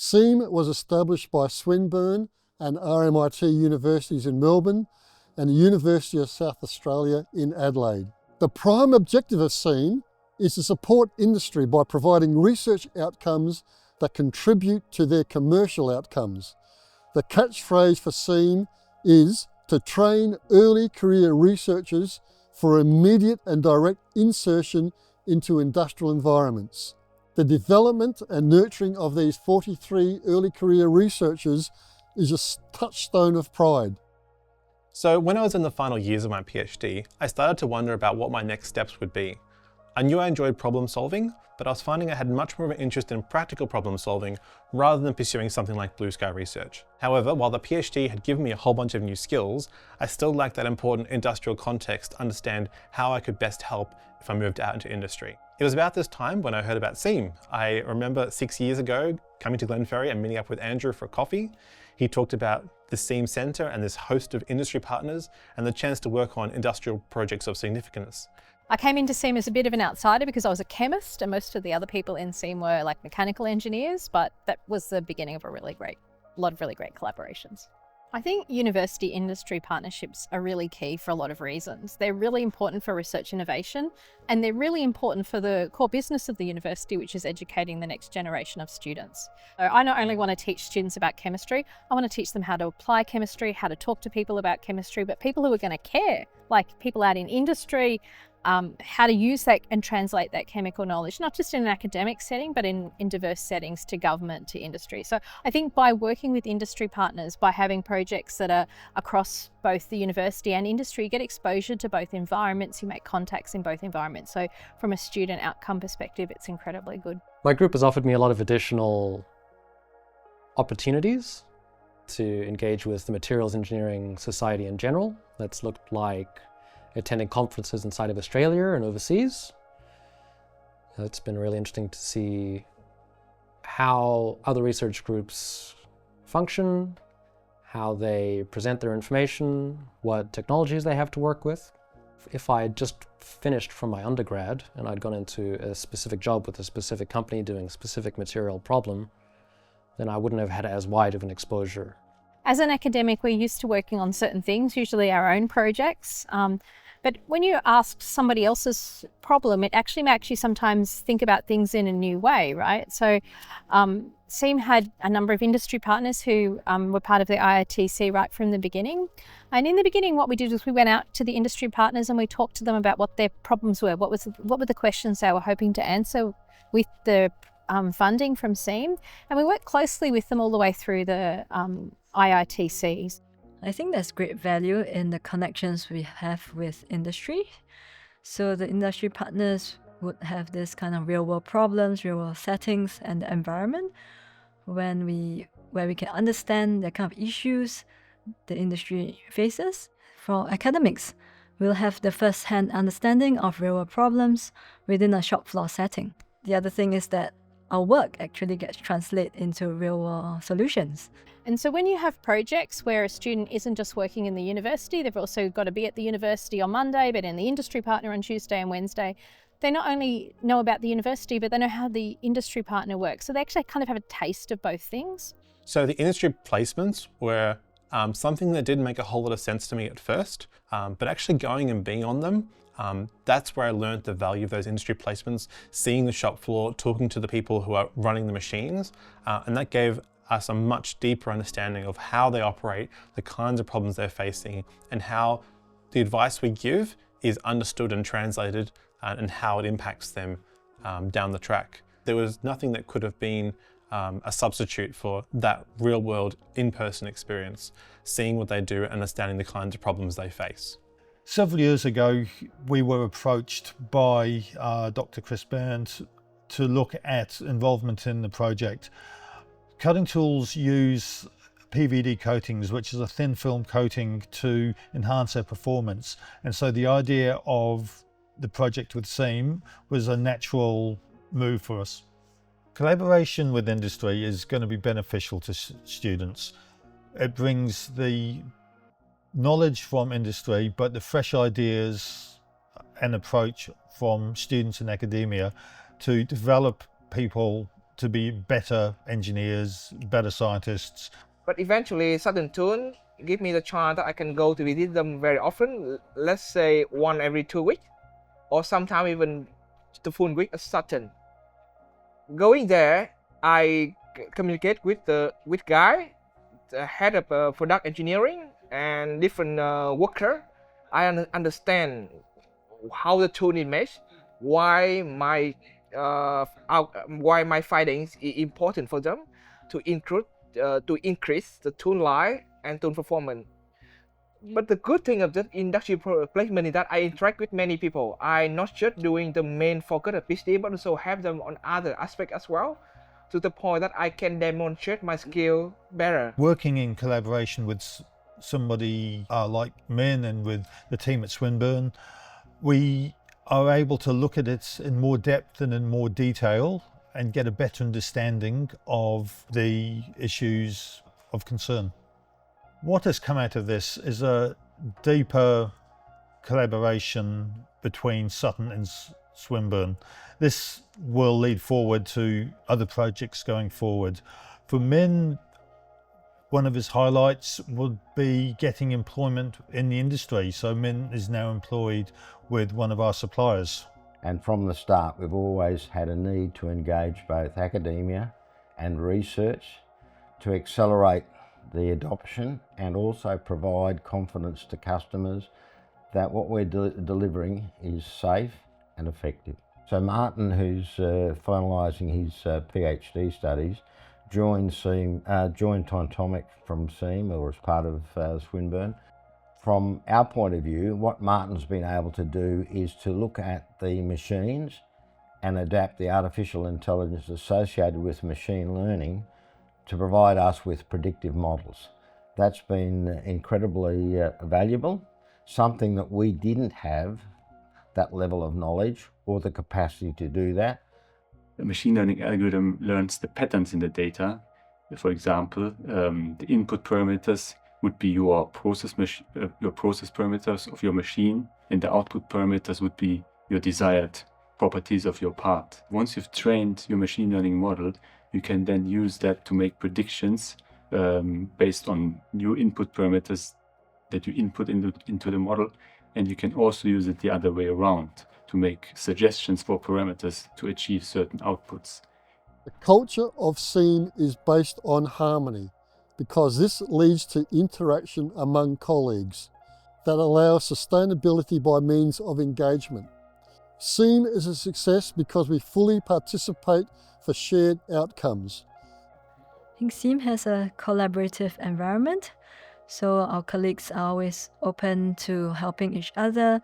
SEAM was established by Swinburne and RMIT universities in Melbourne and the University of South Australia in Adelaide. The prime objective of SEAM is to support industry by providing research outcomes that contribute to their commercial outcomes. The catchphrase for SEAM is to train early career researchers for immediate and direct insertion into industrial environments. The development and nurturing of these 43 early career researchers is a touchstone of pride. So when I was in the final years of my PhD, I started to wonder about what my next steps would be. I knew I enjoyed problem solving, but I was finding I had much more of an interest in practical problem solving rather than pursuing something like blue sky research. However, while the PhD had given me a whole bunch of new skills, I still lacked that important industrial context to understand how I could best help if I moved out into industry. It was about this time when I heard about SEAM. I remember 6 years ago coming to Glenferrie and meeting up with Andrew for coffee. He talked about the SEAM Centre and this host of industry partners and the chance to work on industrial projects of significance. I came into SEAM as a bit of an outsider because I was a chemist and most of the other people in SEAM were like mechanical engineers, but that was the beginning of a lot of really great collaborations. I think university industry partnerships are really key for a lot of reasons. They're really important for research innovation, and they're really important for the core business of the university, which is educating the next generation of students. So I not only want to teach students about chemistry, I want to teach them how to apply chemistry, how to talk to people about chemistry, but people who are going to care, like people out in industry, how to use that and translate that chemical knowledge, not just in an academic setting, but in diverse settings to government, to industry. So I think by working with industry partners, by having projects that are across both the university and industry, you get exposure to both environments, you make contacts in both environments. So from a student outcome perspective, it's incredibly good. My group has offered me a lot of additional opportunities to engage with the materials engineering society in general. That's looked like attending conferences inside of Australia and overseas. It's been really interesting to see how other research groups function, how they present their information, what technologies they have to work with. If I had just finished from my undergrad and I'd gone into a specific job with a specific company doing a specific material problem, then I wouldn't have had as wide of an exposure. As an academic, we're used to working on certain things, usually our own projects. But when you ask somebody else's problem, it actually makes you sometimes think about things in a new way, right? So SEAM had a number of industry partners who were part of the IITC right from the beginning. And in the beginning, what we did was we went out to the industry partners and we talked to them about what their problems were, what were the questions they were hoping to answer with the funding from SEAM. And we worked closely with them all the way through the IITCs. I think there's great value in the connections we have with industry. So the industry partners would have this kind of real-world problems, real-world settings, and the environment where we can understand the kind of issues the industry faces. For academics, we'll have the first-hand understanding of real-world problems within a shop floor setting. The other thing is that our work actually gets translated into real-world solutions. And so when you have projects where a student isn't just working in the university, they've also got to be at the university on Monday, but in the industry partner on Tuesday and Wednesday, they not only know about the university, but they know how the industry partner works. So they actually kind of have a taste of both things. So the industry placements were something that didn't make a whole lot of sense to me at first, but actually going and being on them, that's where I learned the value of those industry placements, seeing the shop floor, talking to the people who are running the machines, and that gave us a much deeper understanding of how they operate, the kinds of problems they're facing, and how the advice we give is understood and translated, and how it impacts them down the track. There was nothing that could have been a substitute for that real-world, in-person experience, seeing what they do, understanding the kinds of problems they face. Several years ago, we were approached by Dr. Chris Burns to look at involvement in the project. Cutting tools use PVD coatings, which is a thin film coating, to enhance their performance. And so the idea of the project with SEAM was a natural move for us. Collaboration with industry is going to be beneficial to students. It brings the knowledge from industry, but the fresh ideas and approach from students in academia to develop people to be better engineers, better scientists. But eventually, Southern Tune give me the chance that I can go to visit them very often, let's say one every 2 weeks, or sometimes even the full week at Sutton. Going there, I communicate with guy, the head of product engineering and different worker. I understand how the tool is made, why my findings is important for them to increase the tool life and tool performance. But the good thing of the industry placement is that I interact with many people. I not just doing the main focus of PhD, but also have them on other aspects as well, to the point that I can demonstrate my skill better. Working in collaboration with somebody like Min and with the team at Swinburne, we are able to look at it in more depth and in more detail and get a better understanding of the issues of concern. What has come out of this is a deeper collaboration between Sutton and Swinburne. This will lead forward to other projects going forward. For Min, one of his highlights would be getting employment in the industry. So Min is now employed with one of our suppliers. And from the start, we've always had a need to engage both academia and research to accelerate the adoption and also provide confidence to customers that what we're delivering is safe and effective. So Martin, who's finalising his PhD studies, joined Tontomic from SEAM, or as part of Swinburne. From our point of view, what Martin's been able to do is to look at the machines and adapt the artificial intelligence associated with machine learning to provide us with predictive models. That's been incredibly valuable, something that we didn't have that level of knowledge or the capacity to do that. The machine learning algorithm learns the patterns in the data. For example, the input parameters would be your process parameters of your machine, and the output parameters would be your desired properties of your part. Once you've trained your machine learning model, you can then use that to make predictions based on new input parameters that you input into the model, and you can also use it the other way around to make suggestions for parameters to achieve certain outputs. The culture of SEAM is based on harmony, because this leads to interaction among colleagues that allows sustainability by means of engagement. SEAM is a success because we fully participate for shared outcomes. I think SEAM has a collaborative environment, so our colleagues are always open to helping each other,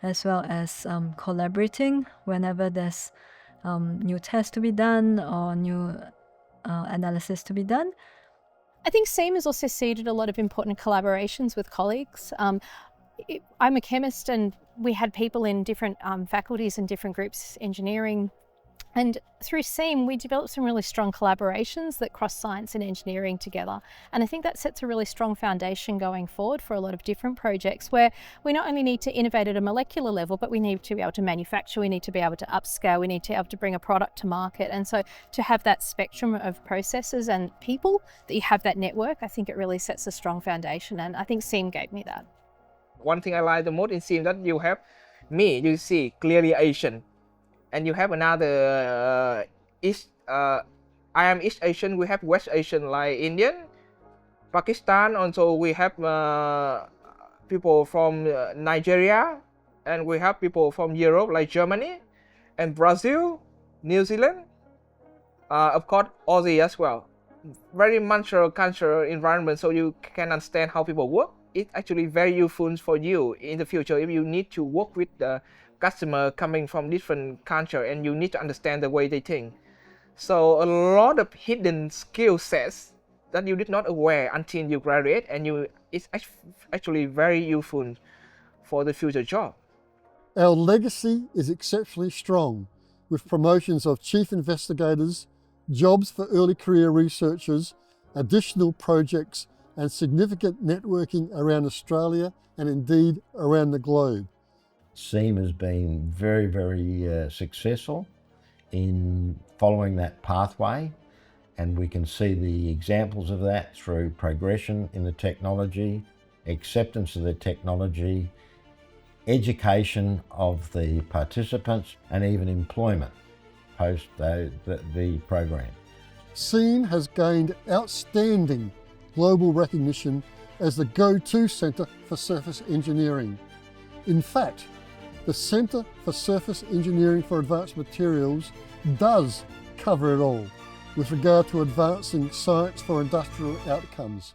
as well as collaborating whenever there's new tests to be done or new analysis to be done. I think SEAM has also seeded a lot of important collaborations with colleagues. I'm a chemist, and we had people in different faculties and different groups, engineering. And through SEAM, we developed some really strong collaborations that cross science and engineering together. And I think that sets a really strong foundation going forward for a lot of different projects, where we not only need to innovate at a molecular level, but we need to be able to manufacture, we need to be able to upscale, we need to be able to bring a product to market. And so to have that spectrum of processes and people, that you have that network, I think it really sets a strong foundation. And I think SEAM gave me that. One thing I like the most in SEAM that you have me, you see clearly Asian. And you have another I am East Asian, we have West Asian like Indian, Pakistan, also we have people from Nigeria, and we have people from Europe like Germany and Brazil, New Zealand, of course Aussie as well. Very multicultural environment, so you can understand how people work. It's actually very useful for you in the future if you need to work with the customer coming from different culture, and you need to understand the way they think. So a lot of hidden skill sets that you did not aware until you graduate, and it's actually very useful for the future job. Our legacy is exceptionally strong, with promotions of chief investigators, jobs for early career researchers, additional projects, and significant networking around Australia and indeed around the globe. SEAM has been very, very successful in following that pathway, and we can see the examples of that through progression in the technology, acceptance of the technology, education of the participants, and even employment post the program. SEEN has gained outstanding global recognition as the go-to centre for surface engineering. In fact, the Centre for Surface Engineering for Advanced Materials does cover it all with regard to advancing science for industrial outcomes.